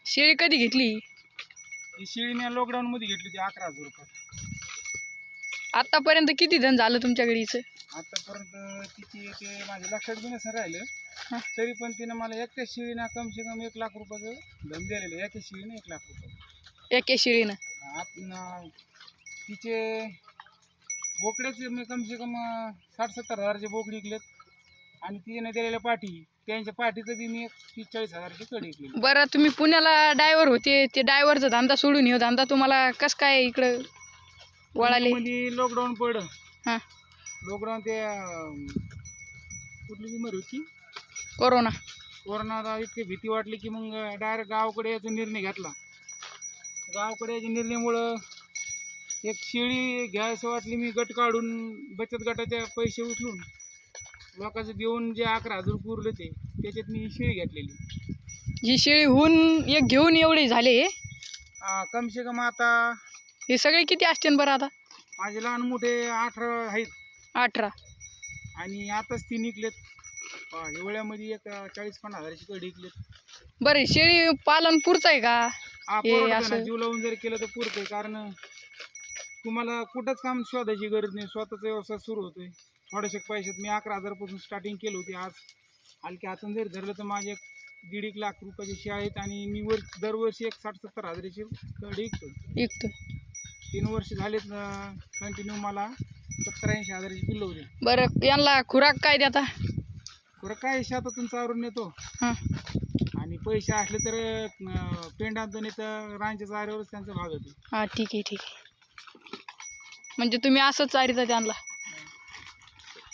शेळी कधी घेतली? ही शेळी मी लॉकडाऊन मध्ये घेतली होती 11,000 रुपये. आतापर्यंत किती धन झालं तुमच्याकडे हिचं? आतापर्यंत तिची ते माझ्या लक्षात बी नसेल राहिलं, तरी पण तिनं मला एकट्या शेळीना कम से कम 1 लाख रुपयाचं धन दिलेलं. एका शेळीने 1 लाख रुपये. एके शेळीनं? तिचे बोकड्याचे मी कम से कम 60-70 हजाराचे बोकडी विकलेत, आणि तिने दिलेल्या पाठी, त्यांच्या पाठीचं बी मी 30-40 हजाराची कडी विकली. बरं, तुम्ही पुण्याला ड्रायव्हर होते, ते ड्रायव्हरचा धंदा सोडून येऊ धंदा तुम्हाला कसं काय इकडं वळाले? मध्ये लॉकडाऊन पडलं. हां, लॉकडाऊन ते कुठली बिमारी होती, कोरोना. कोरोनाला इतकी भीती वाटली की मग डायरेक्ट गावाकडे यायचा निर्णय घेतला. गावाकडे यायच्या निर्णयामुळं एक शेळी घ्यायचं वाटली. मी गट काढून बचत गटाचे पैसे उचलून लोकांचं देऊन जे 11,000 रुपये उरले ते त्याच्यात मी शेळी घेतलेली. ही शेळी होऊन एक घेऊन एवढे झाले? कम से कम आता हे सगळे किती असतील बरं आता? माझे लहान मोठे 18 आहेत. 18? आणि आताच ती निघलेत. एवढ्यामध्ये एक 40-50 हजाराची कडी विकलेत. बरं, शेळी पालन पुरचं आहे का? असं जीव लावून जर केलं तर पुरतंय, कारण तुम्हाला कुठंच काम शोधायची गरज नाही. स्वतःचा व्यवसाय सुरू होतोय थोड्याशा पैशात. मी 11,000 स्टार्टिंग केली होती. आज हलक्या हातून जर धरलं तर माझे 1.5 लाख रुपयाची शेळी आहेत, आणि मी दरवर्षी 60-70 हजाराची कडी विकतो. 3 वर्ष झालेत कंटिन्यू. मला 70-80 हजाराची पिल्लं होते. बरं, यांना खुराक काय देता? खुराक काय शेतातून चारून नेतो, हां, आणि पैसे असले तर पेंडातून येतं. रांच्या चाऱ्यावरच त्यांचा भाग होतो. हां, ठीक आहे. म्हणजे तुम्ही असंच चारिता त्यांना?